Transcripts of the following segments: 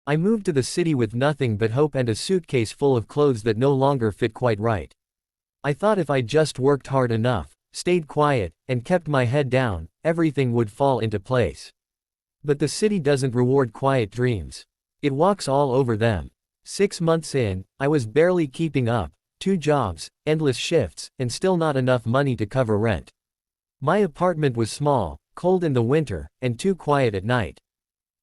I moved to the city with nothing but hope and a suitcase full of clothes that no longer fit quite right. I thought if I just worked hard enough, stayed quiet, and kept my head down, everything would fall into place. But the city doesn't reward quiet dreams. It walks all over them. 6 months in, I was barely keeping up, 2 jobs, endless shifts, and still not enough money to cover rent. My apartment was small, cold in the winter, and too quiet at night.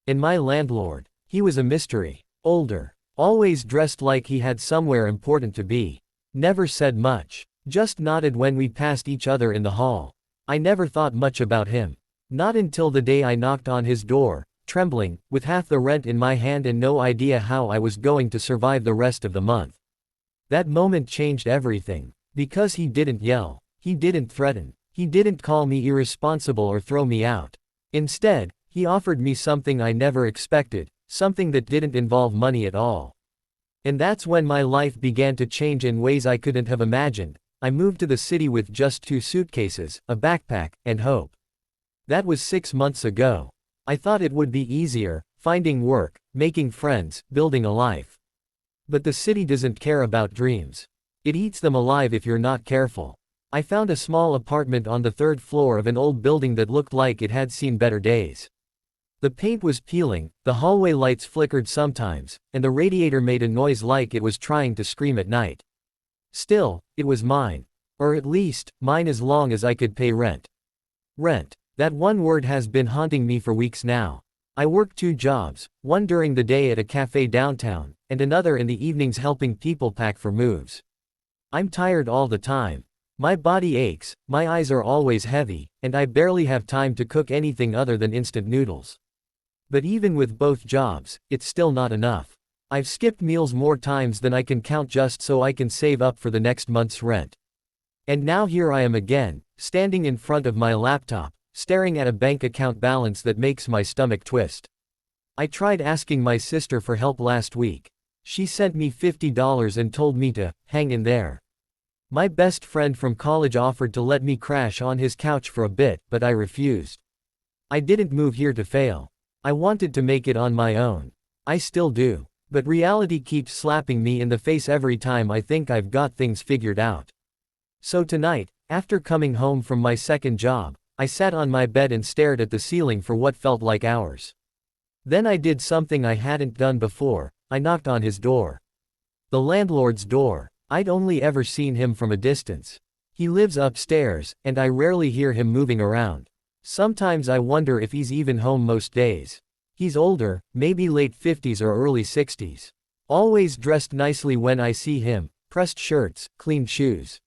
And my landlord, he was a mystery. Older. Always dressed like he had somewhere important to be. Never said much. Just nodded when we passed each other in the hall. I never thought much about him. Not until the day I knocked on his door, trembling, with half the rent in my hand and no idea how I was going to survive the rest of the month. That moment changed everything. Because he didn't yell. He didn't threaten. He didn't call me irresponsible or throw me out. Instead, he offered me something I never expected, something that didn't involve money at all. And that's when my life began to change in ways I couldn't have imagined. I moved to the city with just 2 suitcases, a backpack, and hope. That was 6 months ago. I thought it would be easier, finding work, making friends, building a life. But the city doesn't care about dreams. It eats them alive if you're not careful. I found a small apartment on the 3rd floor of an old building that looked like it had seen better days. The paint was peeling, the hallway lights flickered sometimes, and the radiator made a noise like it was trying to scream at night. Still, it was mine. Or at least, mine as long as I could pay rent. Rent. That one word has been haunting me for weeks now. I worked 2 jobs, one during the day at a cafe downtown, and another in the evenings helping people pack for moves. I'm tired all the time. My body aches, my eyes are always heavy, and I barely have time to cook anything other than instant noodles. But even with both jobs, it's still not enough. I've skipped meals more times than I can count just so I can save up for the next month's rent. And now here I am again, standing in front of my laptop, staring at a bank account balance that makes my stomach twist. I tried asking my sister for help last week. She sent me $50 and told me to hang in there. My best friend from college offered to let me crash on his couch for a bit, but I refused. I didn't move here to fail. I wanted to make it on my own. I still do. But reality keeps slapping me in the face every time I think I've got things figured out. So tonight, after coming home from my 2nd job, I sat on my bed and stared at the ceiling for what felt like hours. Then I did something I hadn't done before. I knocked on his door. The landlord's door. I'd only ever seen him from a distance. He lives upstairs, and I rarely hear him moving around. Sometimes I wonder if he's even home most days. He's older, maybe late 50s or early 60s. Always dressed nicely when I see him, pressed shirts, clean shoes.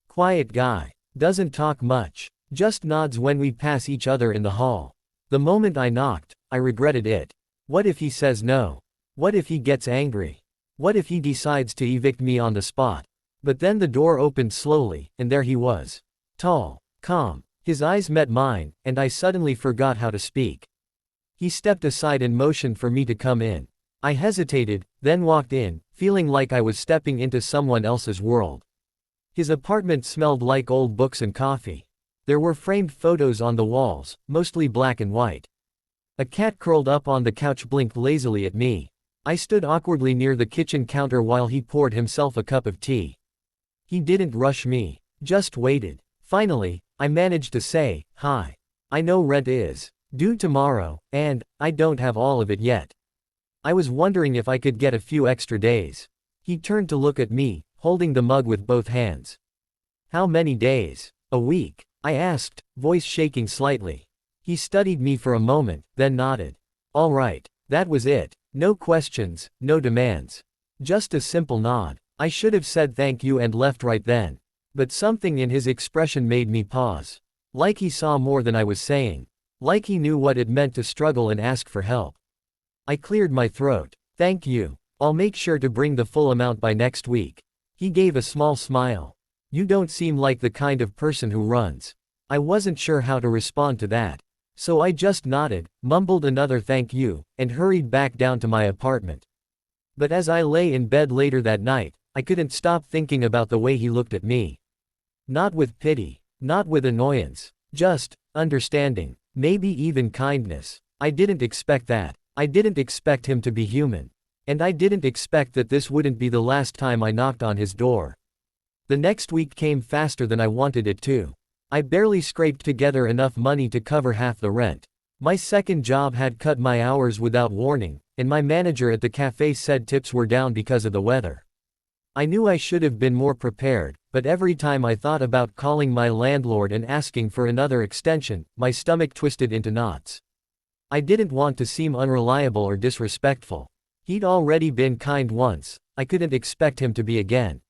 Quiet guy. Doesn't talk much. Just nods when we pass each other in the hall. The moment I knocked, I regretted it. What if he says no? What if he gets angry? What if he decides to evict me on the spot? But then the door opened slowly, and there he was. Tall, calm. His eyes met mine, and I suddenly forgot how to speak. He stepped aside and motioned for me to come in. I hesitated, then walked in, feeling like I was stepping into someone else's world. His apartment smelled like old books and coffee. There were framed photos on the walls, mostly black and white. A cat curled up on the couch blinked lazily at me. I stood awkwardly near the kitchen counter while he poured himself a cup of tea. He didn't rush me, just waited. Finally, I managed to say, "Hi. I know rent is due tomorrow, and I don't have all of it yet. I was wondering if I could get a few extra days." He turned to look at me, holding the mug with both hands. "How many days?" "A week," I asked, voice shaking slightly. He studied me for a moment, then nodded. "All right." That was it. No questions, no demands. Just a simple nod. I should have said thank you and left right then. But something in his expression made me pause. Like he saw more than I was saying. Like he knew what it meant to struggle and ask for help. I cleared my throat. "Thank you. I'll make sure to bring the full amount by next week." He gave a small smile. "You don't seem like the kind of person who runs." I wasn't sure how to respond to that. So I just nodded, mumbled another thank you, and hurried back down to my apartment. But as I lay in bed later that night, I couldn't stop thinking about the way he looked at me. Not with pity, not with annoyance, just understanding, maybe even kindness. I didn't expect that. I didn't expect him to be human. And I didn't expect that this wouldn't be the last time I knocked on his door. The next week came faster than I wanted it to. I barely scraped together enough money to cover half the rent. My second job had cut my hours without warning, and my manager at the cafe said tips were down because of the weather. I knew I should have been more prepared, but every time I thought about calling my landlord and asking for another extension, my stomach twisted into knots. I didn't want to seem unreliable or disrespectful. He'd already been kind once, I couldn't expect him to be again.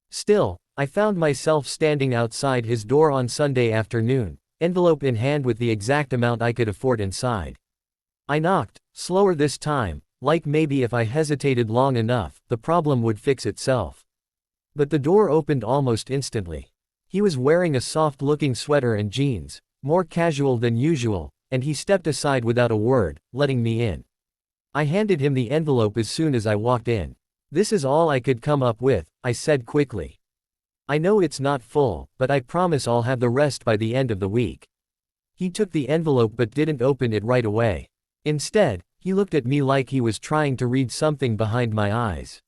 Still, I found myself standing outside his door on Sunday afternoon, envelope in hand with the exact amount I could afford inside. I knocked, slower this time, like maybe if I hesitated long enough, the problem would fix itself. But the door opened almost instantly. He was wearing a soft-looking sweater and jeans, more casual than usual, and he stepped aside without a word, letting me in. I handed him the envelope as soon as I walked in. "This is all I could come up with," I said quickly. "I know it's not full, but I promise I'll have the rest by the end of the week." He took the envelope but didn't open it right away. Instead, he looked at me like he was trying to read something behind my eyes.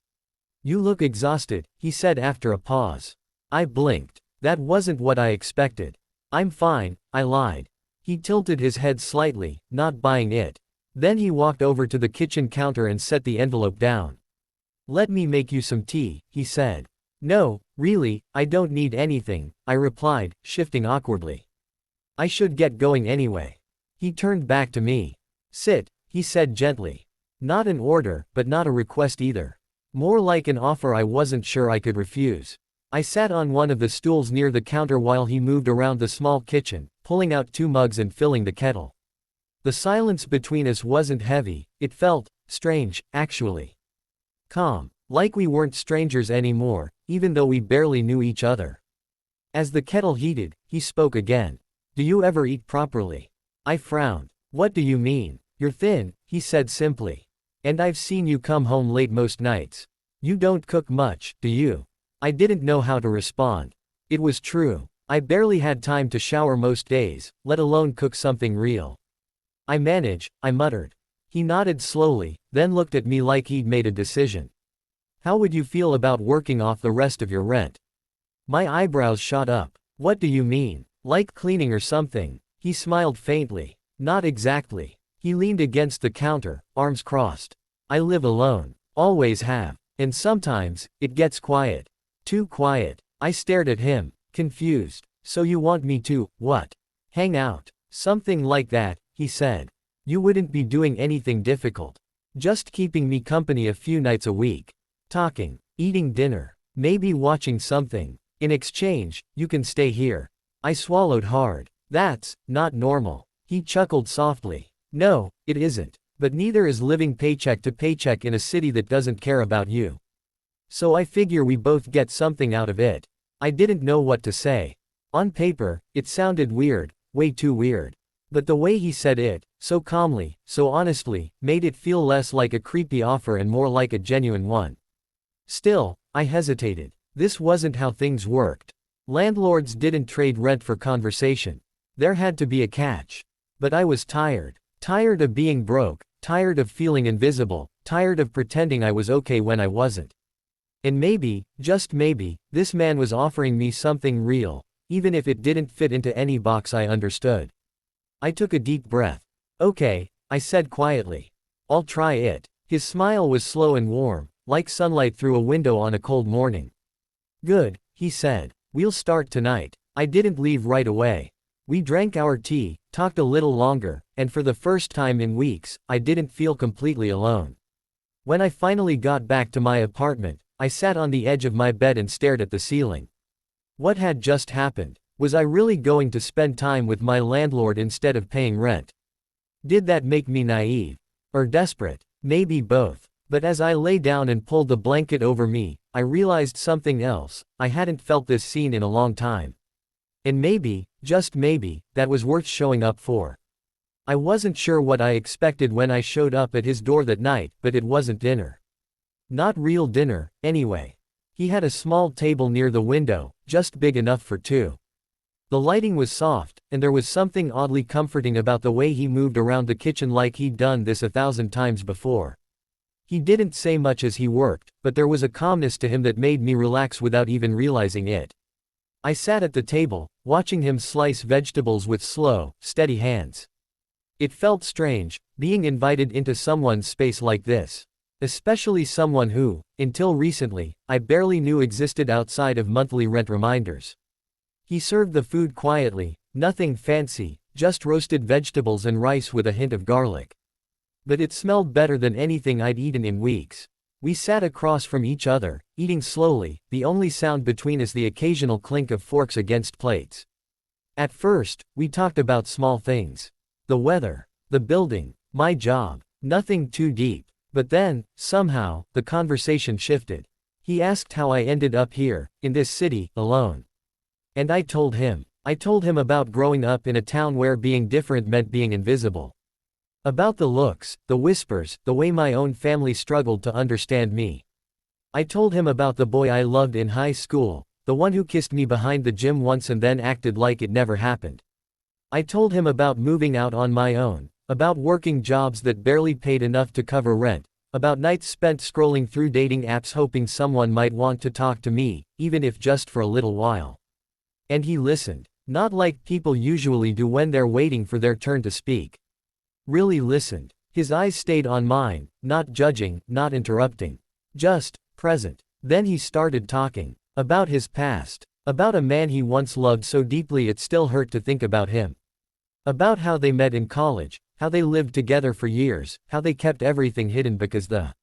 "You look exhausted," he said after a pause. I blinked. That wasn't what I expected. "I'm fine," I lied. He tilted his head slightly, not buying it. Then he walked over to the kitchen counter and set the envelope down. "Let me make you some tea," he said. "No, really, I don't need anything," I replied, shifting awkwardly. "I should get going anyway." He turned back to me. "Sit," he said gently. Not an order, but not a request either. More like an offer I wasn't sure I could refuse. I sat on one of the stools near the counter while he moved around the small kitchen, pulling out 2 mugs and filling the kettle. The silence between us wasn't heavy, it felt strange, actually. Calm, like we weren't strangers anymore, even though we barely knew each other. As the kettle heated, he spoke again. "Do you ever eat properly?" I frowned. "What do you mean?" "You're thin," he said simply. "And I've seen you come home late most nights. You don't cook much, do you?" I didn't know how to respond. It was true. I barely had time to shower most days, let alone cook something real. "I manage," I muttered. He nodded slowly, then looked at me like he'd made a decision. "How would you feel about working off the rest of your rent?" My eyebrows shot up. "What do you mean? Like cleaning or something?" He smiled faintly. "Not exactly." He leaned against the counter, arms crossed. "I live alone. Always have. And sometimes, it gets quiet. Too quiet." I stared at him, confused. "So you want me to, what? Hang out?" "Something like that," he said. "You wouldn't be doing anything difficult. Just keeping me company a few nights a week. Talking, eating dinner, maybe watching something. In exchange, you can stay here." I swallowed hard. "That's not normal." He chuckled softly. "No, it isn't. But neither is living paycheck to paycheck in a city that doesn't care about you. So I figure we both get something out of it." I didn't know what to say. On paper, it sounded weird, way too weird. But the way he said it, so calmly, so honestly, made it feel less like a creepy offer and more like a genuine one. Still, I hesitated. This wasn't how things worked. Landlords didn't trade rent for conversation. There had to be a catch. But I was tired. Tired of being broke, tired of feeling invisible, tired of pretending I was okay when I wasn't. And maybe, just maybe, this man was offering me something real, even if it didn't fit into any box I understood. I took a deep breath. "Okay," I said quietly. "I'll try it." His smile was slow and warm, like sunlight through a window on a cold morning. "Good," he said. "We'll start tonight." I didn't leave right away. We drank our tea, talked a little longer, and for the first time in weeks, I didn't feel completely alone. When I finally got back to my apartment, I sat on the edge of my bed and stared at the ceiling. What had just happened? Was I really going to spend time with my landlord instead of paying rent? Did that make me naive? Or desperate? Maybe both. But as I lay down and pulled the blanket over me, I realized something else. I hadn't felt this scene in a long time. And maybe, just maybe, that was worth showing up for. I wasn't sure what I expected when I showed up at his door that night, but it wasn't dinner. Not real dinner, anyway. He had a small table near the window, just big enough for 2. The lighting was soft, and there was something oddly comforting about the way he moved around the kitchen like he'd done this 1,000 times before. He didn't say much as he worked, but there was a calmness to him that made me relax without even realizing it. I sat at the table, watching him slice vegetables with slow, steady hands. It felt strange, being invited into someone's space like this. Especially someone who, until recently, I barely knew existed outside of monthly rent reminders. He served the food quietly, nothing fancy, just roasted vegetables and rice with a hint of garlic. But it smelled better than anything I'd eaten in weeks. We sat across from each other, eating slowly, the only sound between us the occasional clink of forks against plates. At first, we talked about small things. The weather, the building, my job, nothing too deep. But then, somehow, the conversation shifted. He asked how I ended up here, in this city, alone. And I told him. I told him about growing up in a town where being different meant being invisible. About the looks, the whispers, the way my own family struggled to understand me. I told him about the boy I loved in high school, the one who kissed me behind the gym once and then acted like it never happened. I told him about moving out on my own, about working jobs that barely paid enough to cover rent, about nights spent scrolling through dating apps hoping someone might want to talk to me, even if just for a little while. And he listened, not like people usually do when they're waiting for their turn to speak. Really listened. His eyes stayed on mine, not judging, not interrupting. Just present. Then he started talking. About his past. About a man he once loved so deeply it still hurt to think about him. About how they met in college, how they lived together for years, how they kept everything hidden because the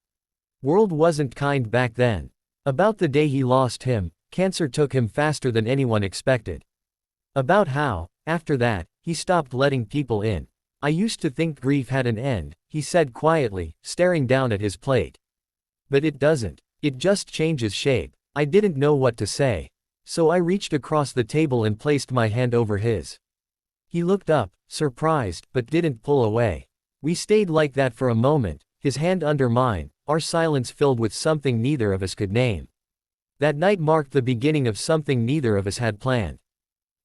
world wasn't kind back then. About the day he lost him, cancer took him faster than anyone expected. About how, after that, he stopped letting people in. I used to think grief had an end, he said quietly, staring down at his plate. But it doesn't. It just changes shape. I didn't know what to say. So I reached across the table and placed my hand over his. He looked up, surprised, but didn't pull away. We stayed like that for a moment, his hand under mine, our silence filled with something neither of us could name. That night marked the beginning of something neither of us had planned.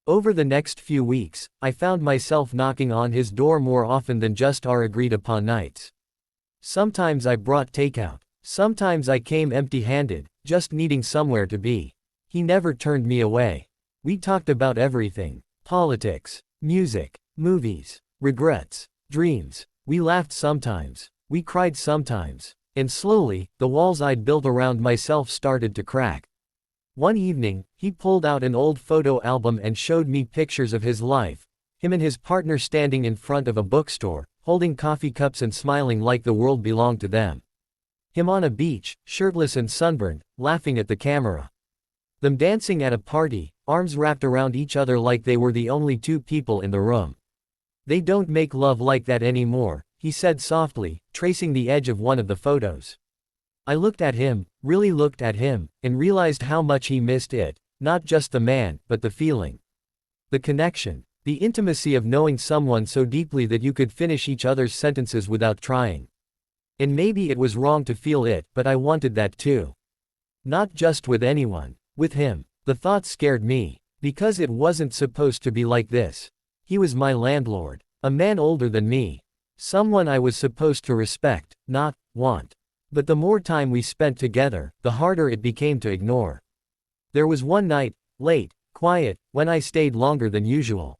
Over the next few weeks, I found myself knocking on his door more often than just our agreed-upon nights. Sometimes I brought takeout. Sometimes I came empty-handed, just needing somewhere to be. He never turned me away. We talked about everything. Politics, music, movies, regrets, dreams. We laughed sometimes. We cried sometimes. And slowly, the walls I'd built around myself started to crack. One evening, he pulled out an old photo album and showed me pictures of his life, him and his partner standing in front of a bookstore, holding coffee cups and smiling like the world belonged to them. Him on a beach, shirtless and sunburned, laughing at the camera. Them dancing at a party, arms wrapped around each other like they were the only two people in the room. They don't make love like that anymore, he said softly, tracing the edge of one of the photos. I looked at him, really looked at him, and realized how much he missed it, not just the man, but the feeling. The connection. The intimacy of knowing someone so deeply that you could finish each other's sentences without trying. And maybe it was wrong to feel it, but I wanted that too. Not just with anyone. With him. The thought scared me. Because it wasn't supposed to be like this. He was my landlord. A man older than me. Someone I was supposed to respect, not want. But the more time we spent together, the harder it became to ignore. There was one night, late, quiet, when I stayed longer than usual.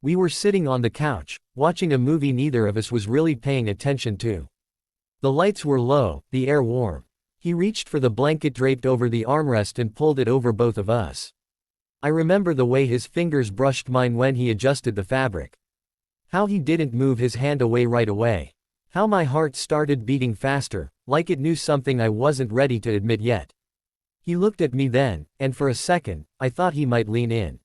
We were sitting on the couch, watching a movie neither of us was really paying attention to. The lights were low, the air warm. He reached for the blanket draped over the armrest and pulled it over both of us. I remember the way his fingers brushed mine when he adjusted the fabric. How he didn't move his hand away right away. How my heart started beating faster, like it knew something I wasn't ready to admit yet. He looked at me then, and for a second, I thought he might lean in.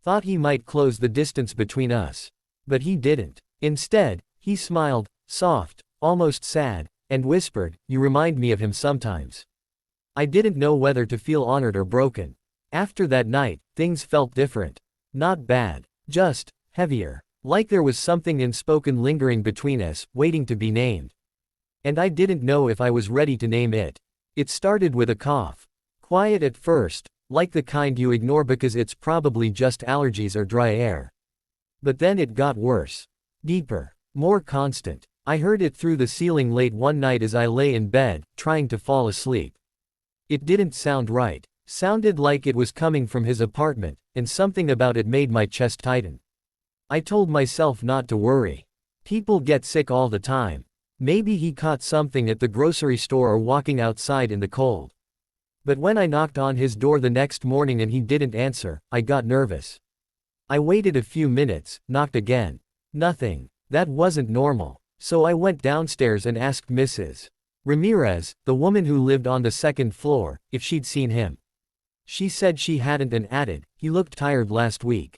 Thought he might close the distance between us. But he didn't. Instead, he smiled, soft, almost sad, and whispered, "You remind me of him sometimes." I didn't know whether to feel honored or broken. After that night, things felt different. Not bad. Just heavier. Like there was something unspoken lingering between us, waiting to be named. And I didn't know if I was ready to name it. It started with a cough. Quiet at first, like the kind you ignore because it's probably just allergies or dry air. But then it got worse. Deeper. More constant. I heard it through the ceiling late one night as I lay in bed, trying to fall asleep. It didn't sound right. Sounded like it was coming from his apartment, and something about it made my chest tighten. I told myself not to worry. People get sick all the time. Maybe he caught something at the grocery store or walking outside in the cold. But when I knocked on his door the next morning and he didn't answer, I got nervous. I waited a few minutes, knocked again. Nothing. That wasn't normal. So I went downstairs and asked Mrs. Ramirez, the woman who lived on the second floor, if she'd seen him. She said she hadn't and added, he looked tired last week.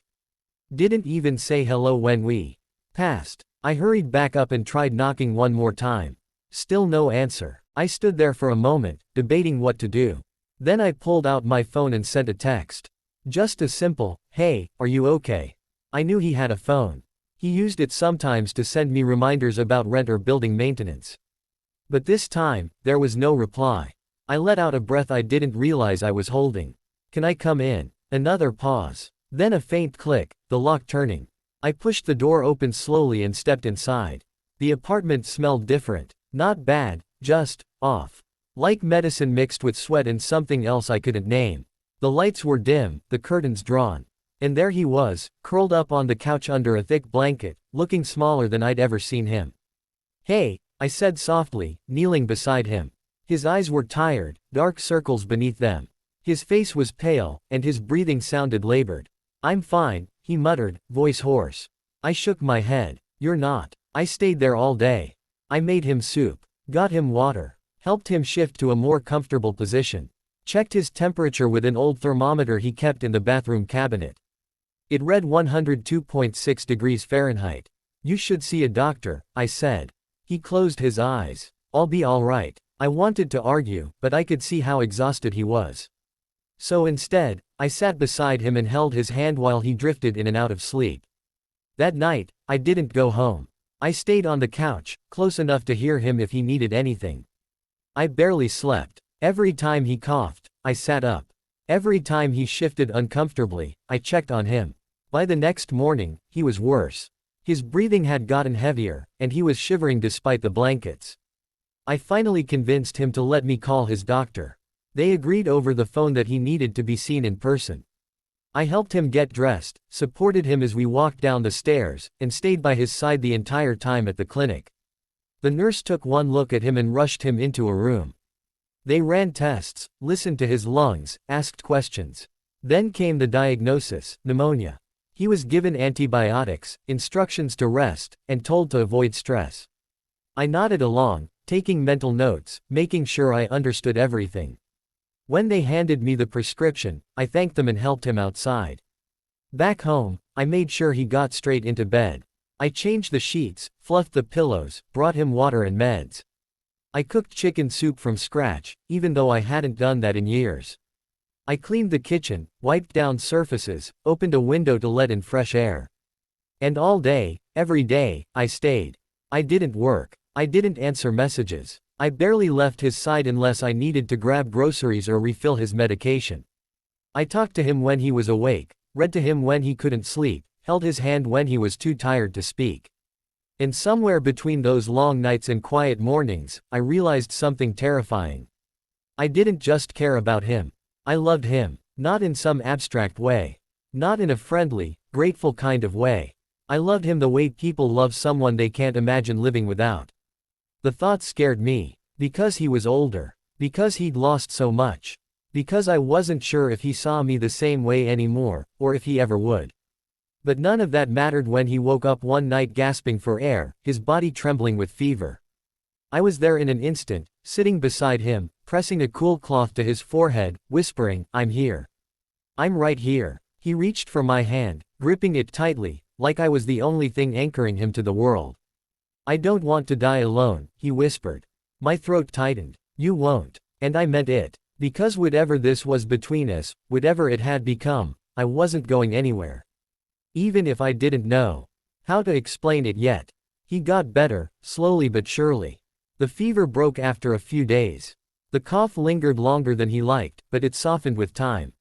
Didn't even say hello when we passed. I hurried back up and tried knocking one more time. Still no answer. I stood there for a moment, debating what to do. Then I pulled out my phone and sent a text. Just a simple, "Hey, are you okay?" I knew he had a phone. He used it sometimes to send me reminders about rent or building maintenance. But this time, there was no reply. I let out a breath I didn't realize I was holding. "Can I come in?" Another pause. Then a faint click, the lock turning. I pushed the door open slowly and stepped inside. The apartment smelled different. Not bad, just off. Like medicine mixed with sweat and something else I couldn't name. The lights were dim, the curtains drawn. And there he was, curled up on the couch under a thick blanket, looking smaller than I'd ever seen him. "Hey," I said softly, kneeling beside him. His eyes were tired, dark circles beneath them. His face was pale, and his breathing sounded labored. "I'm fine," he muttered, voice hoarse. I shook my head. "You're not." I stayed there all day. I made him soup, got him water, helped him shift to a more comfortable position, checked his temperature with an old thermometer he kept in the bathroom cabinet. It read 102.6 degrees Fahrenheit. "You should see a doctor," I said. He closed his eyes. "I'll be all right." I wanted to argue, but I could see how exhausted he was. So instead, I sat beside him and held his hand while he drifted in and out of sleep. That night, I didn't go home. I stayed on the couch, close enough to hear him if he needed anything. I barely slept. Every time he coughed, I sat up. Every time he shifted uncomfortably, I checked on him. By the next morning, he was worse. His breathing had gotten heavier, and he was shivering despite the blankets. I finally convinced him to let me call his doctor. They agreed over the phone that he needed to be seen in person. I helped him get dressed, supported him as we walked down the stairs, and stayed by his side the entire time at the clinic. The nurse took one look at him and rushed him into a room. They ran tests, listened to his lungs, asked questions. Then came the diagnosis: pneumonia. He was given antibiotics, instructions to rest, and told to avoid stress. I nodded along, taking mental notes, making sure I understood everything. When they handed me the prescription, I thanked them and helped him outside. Back home, I made sure he got straight into bed. I changed the sheets, fluffed the pillows, brought him water and meds. I cooked chicken soup from scratch, even though I hadn't done that in years. I cleaned the kitchen, wiped down surfaces, opened a window to let in fresh air. And all day, every day, I stayed. I didn't work. I didn't answer messages. I barely left his side unless I needed to grab groceries or refill his medication. I talked to him when he was awake, read to him when he couldn't sleep, held his hand when he was too tired to speak. And somewhere between those long nights and quiet mornings, I realized something terrifying. I didn't just care about him. I loved him, not in some abstract way. Not in a friendly, grateful kind of way. I loved him the way people love someone they can't imagine living without. The thought scared me. Because he was older. Because he'd lost so much. Because I wasn't sure if he saw me the same way anymore, or if he ever would. But none of that mattered when he woke up one night gasping for air, his body trembling with fever. I was there in an instant, sitting beside him, pressing a cool cloth to his forehead, whispering, "I'm here. I'm right here." He reached for my hand, gripping it tightly, like I was the only thing anchoring him to the world. "I don't want to die alone," he whispered. My throat tightened. "You won't." And I meant it. Because whatever this was between us, whatever it had become, I wasn't going anywhere. Even if I didn't know how to explain it yet. He got better, slowly but surely. The fever broke after a few days. The cough lingered longer than he liked, but it softened with time.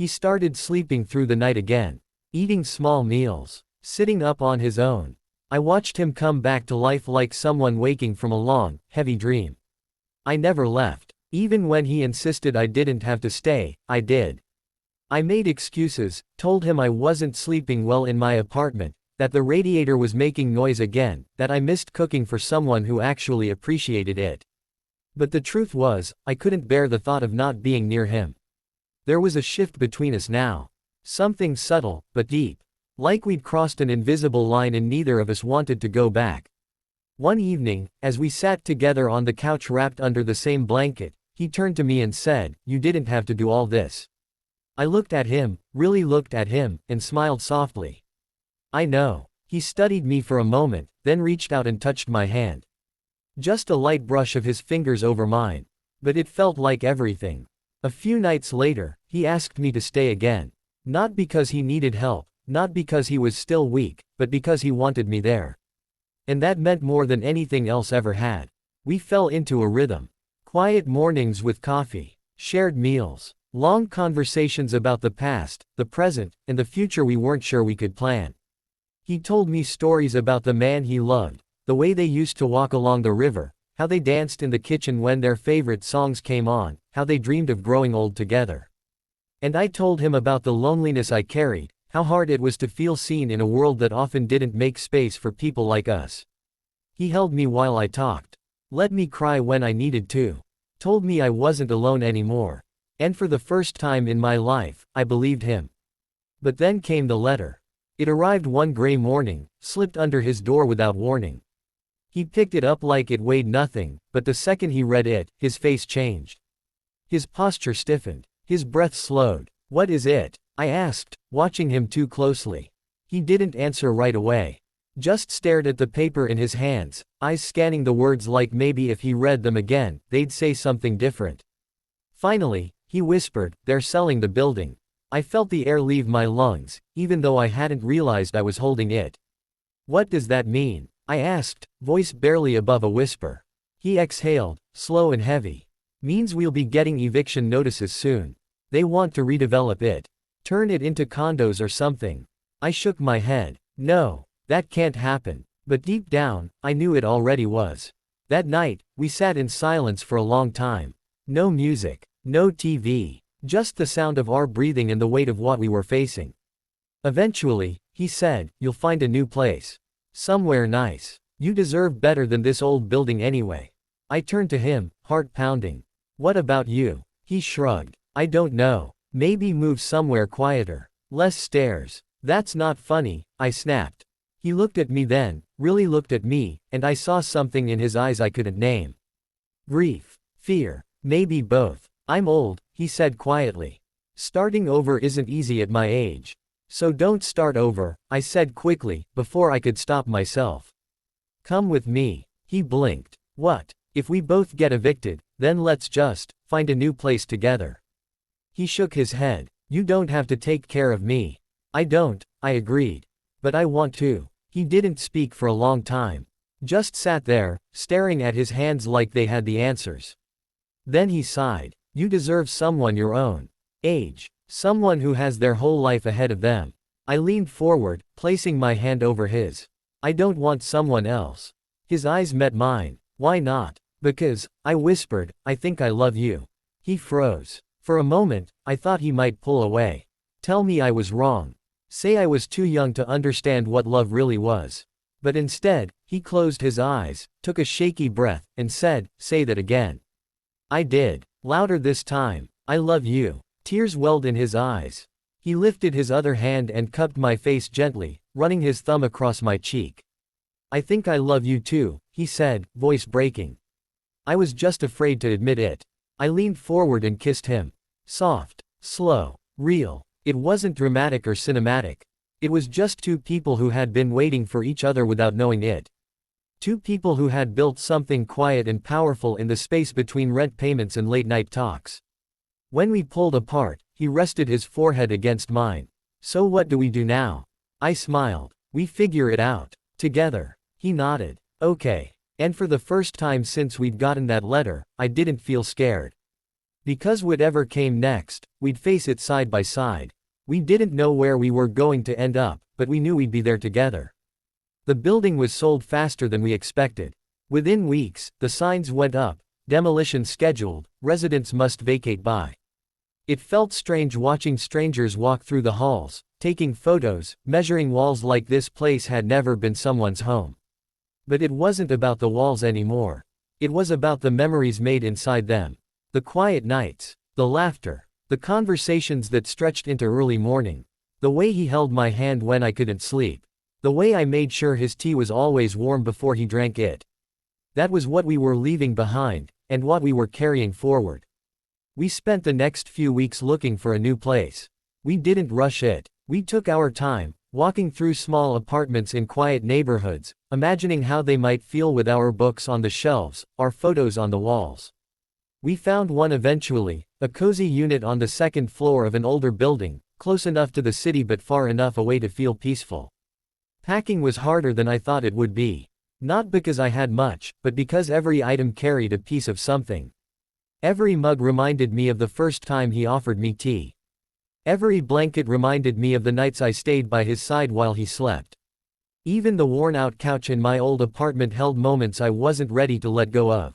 He started sleeping through the night again. Eating small meals. Sitting up on his own. I watched him come back to life like someone waking from a long, heavy dream. I never left. Even when he insisted I didn't have to stay, I did. I made excuses, told him I wasn't sleeping well in my apartment, that the radiator was making noise again, that I missed cooking for someone who actually appreciated it. But the truth was, I couldn't bear the thought of not being near him. There was a shift between us now. Something subtle, but deep. Like we'd crossed an invisible line and neither of us wanted to go back. One evening, as we sat together on the couch wrapped under the same blanket, he turned to me and said, "You didn't have to do all this." I looked at him, really looked at him, and smiled softly. "I know." He studied me for a moment, then reached out and touched my hand. Just a light brush of his fingers over mine. But it felt like everything. A few nights later, he asked me to stay again. Not because he needed help, not because he was still weak, but because he wanted me there. And that meant more than anything else ever had. We fell into a rhythm. Quiet mornings with coffee. Shared meals. Long conversations about the past, the present, and the future we weren't sure we could plan. He told me stories about the man he loved, the way they used to walk along the river, how they danced in the kitchen when their favorite songs came on, how they dreamed of growing old together. And I told him about the loneliness I carried, how hard it was to feel seen in a world that often didn't make space for people like us. He held me while I talked. Let me cry when I needed to. Told me I wasn't alone anymore. And for the first time in my life, I believed him. But then came the letter. It arrived one gray morning, slipped under his door without warning. He picked it up like it weighed nothing, but the second he read it, his face changed. His posture stiffened. His breath slowed. "What is it?" I asked, watching him too closely. He didn't answer right away. Just stared at the paper in his hands, eyes scanning the words like maybe if he read them again, they'd say something different. Finally, he whispered, "They're selling the building." I felt the air leave my lungs, even though I hadn't realized I was holding it. "What does that mean?" I asked, voice barely above a whisper. He exhaled, slow and heavy. "Means we'll be getting eviction notices soon. They want to redevelop it. Turn it into condos or something." I shook my head. "No, that can't happen." But deep down, I knew it already was. That night, we sat in silence for a long time. No music. No TV. Just the sound of our breathing and the weight of what we were facing. Eventually, he said, "You'll find a new place. Somewhere nice. You deserve better than this old building anyway." I turned to him, heart pounding. "What about you?" He shrugged. "I don't know. Maybe move somewhere quieter. Less stairs." "That's not funny," I snapped. He looked at me then, really looked at me, and I saw something in his eyes I couldn't name. Grief. Fear. Maybe both. "I'm old," he said quietly. "Starting over isn't easy at my age. So don't start over," I said quickly, before I could stop myself. "Come with me." He blinked. "What? If we both get evicted, then let's just find a new place together." He shook his head. "You don't have to take care of me." "I don't," I agreed. "But I want to." He didn't speak for a long time. Just sat there, staring at his hands like they had the answers. Then he sighed. "You deserve someone your own age. Someone who has their whole life ahead of them." I leaned forward, placing my hand over his. "I don't want someone else." His eyes met mine. "Why not?" "Because," I whispered, "I think I love you." He froze. For a moment, I thought he might pull away. Tell me I was wrong. Say I was too young to understand what love really was. But instead, he closed his eyes, took a shaky breath, and said, "Say that again." I did. Louder this time. "I love you." Tears welled in his eyes. He lifted his other hand and cupped my face gently, running his thumb across my cheek. "I think I love you too," he said, voice breaking. I was just afraid to admit it. I leaned forward and kissed him. Soft, slow, real. It wasn't dramatic or cinematic. It was just two people who had been waiting for each other without knowing it. Two people who had built something quiet and powerful in the space between rent payments and late-night talks. When we pulled apart, he rested his forehead against mine. "So what do we do now?" I smiled. "We figure it out. Together." He nodded. "Okay." And for the first time since we'd gotten that letter, I didn't feel scared. Because whatever came next, we'd face it side by side. We didn't know where we were going to end up, but we knew we'd be there together. The building was sold faster than we expected. Within weeks, the signs went up, demolition scheduled, residents must vacate by. It felt strange watching strangers walk through the halls, taking photos, measuring walls like this place had never been someone's home. But it wasn't about the walls anymore. It was about the memories made inside them. The quiet nights, the laughter, the conversations that stretched into early morning, the way he held my hand when I couldn't sleep, the way I made sure his tea was always warm before he drank it. That was what we were leaving behind, and what we were carrying forward. We spent the next few weeks looking for a new place. We didn't rush it. We took our time, walking through small apartments in quiet neighborhoods, imagining how they might feel with our books on the shelves, our photos on the walls. We found one eventually, a cozy unit on the second floor of an older building, close enough to the city but far enough away to feel peaceful. Packing was harder than I thought it would be. Not because I had much, but because every item carried a piece of something. Every mug reminded me of the first time he offered me tea. Every blanket reminded me of the nights I stayed by his side while he slept. Even the worn-out couch in my old apartment held moments I wasn't ready to let go of.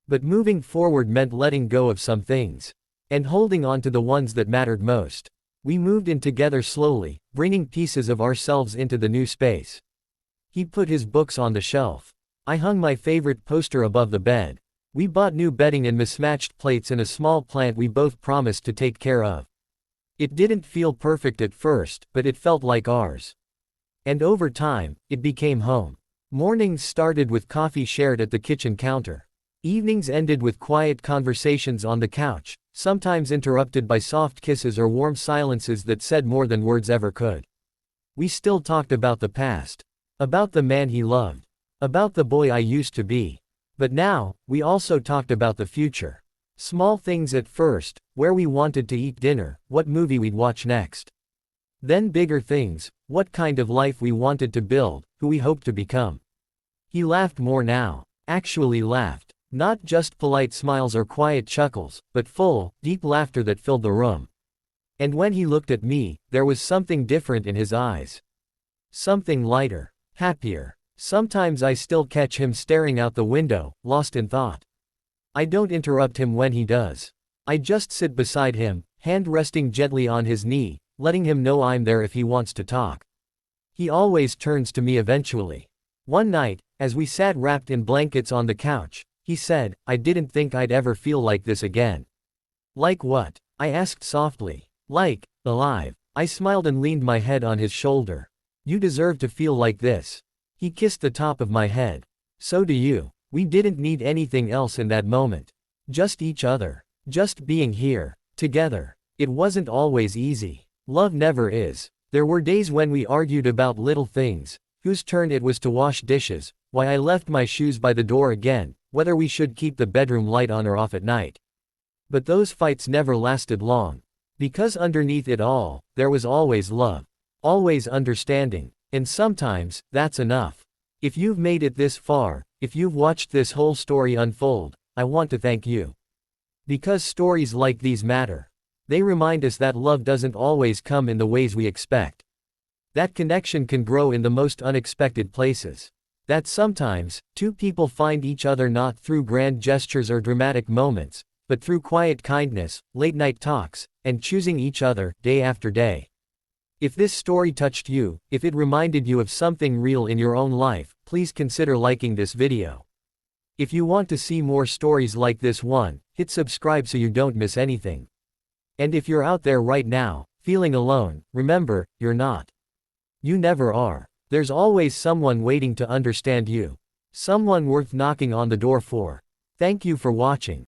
But moving forward meant letting go of some things. And holding on to the ones that mattered most. We moved in together slowly, bringing pieces of ourselves into the new space. He put his books on the shelf. I hung my favorite poster above the bed. We bought new bedding and mismatched plates and a small plant we both promised to take care of. It didn't feel perfect at first, but it felt like ours. And over time, it became home. Mornings started with coffee shared at the kitchen counter. Evenings ended with quiet conversations on the couch, sometimes interrupted by soft kisses or warm silences that said more than words ever could. We still talked about the past. About the man he loved. About the boy I used to be. But now, we also talked about the future. Small things at first, where we wanted to eat dinner, what movie we'd watch next. Then bigger things, what kind of life we wanted to build, who we hoped to become. He laughed more now. Actually laughed. Not just polite smiles or quiet chuckles, but full, deep laughter that filled the room. And when he looked at me, there was something different in his eyes. Something lighter. Happier. Sometimes I still catch him staring out the window, lost in thought. I don't interrupt him when he does. I just sit beside him, hand resting gently on his knee, letting him know I'm there if he wants to talk. He always turns to me eventually. One night, as we sat wrapped in blankets on the couch, he said, "I didn't think I'd ever feel like this again." Like what? I asked softly. Like, alive. I smiled and leaned my head on his shoulder. You deserve to feel like this. He kissed the top of my head. So do you. We didn't need anything else in that moment. Just each other. Just being here. Together. It wasn't always easy. Love never is. There were days when we argued about little things. Whose turn it was to wash dishes, why I left my shoes by the door again, whether we should keep the bedroom light on or off at night. But those fights never lasted long. Because underneath it all, there was always love. Always understanding. And sometimes, that's enough. If you've made it this far, if you've watched this whole story unfold, I want to thank you. Because stories like these matter. They remind us that love doesn't always come in the ways we expect. That connection can grow in the most unexpected places. That sometimes, two people find each other not through grand gestures or dramatic moments, but through quiet kindness, late-night talks, and choosing each other, day after day. If this story touched you, if it reminded you of something real in your own life, please consider liking this video. If you want to see more stories like this one, hit subscribe so you don't miss anything. And if you're out there right now, feeling alone, remember, you're not. You never are. There's always someone waiting to understand you. Someone worth knocking on the door for. Thank you for watching.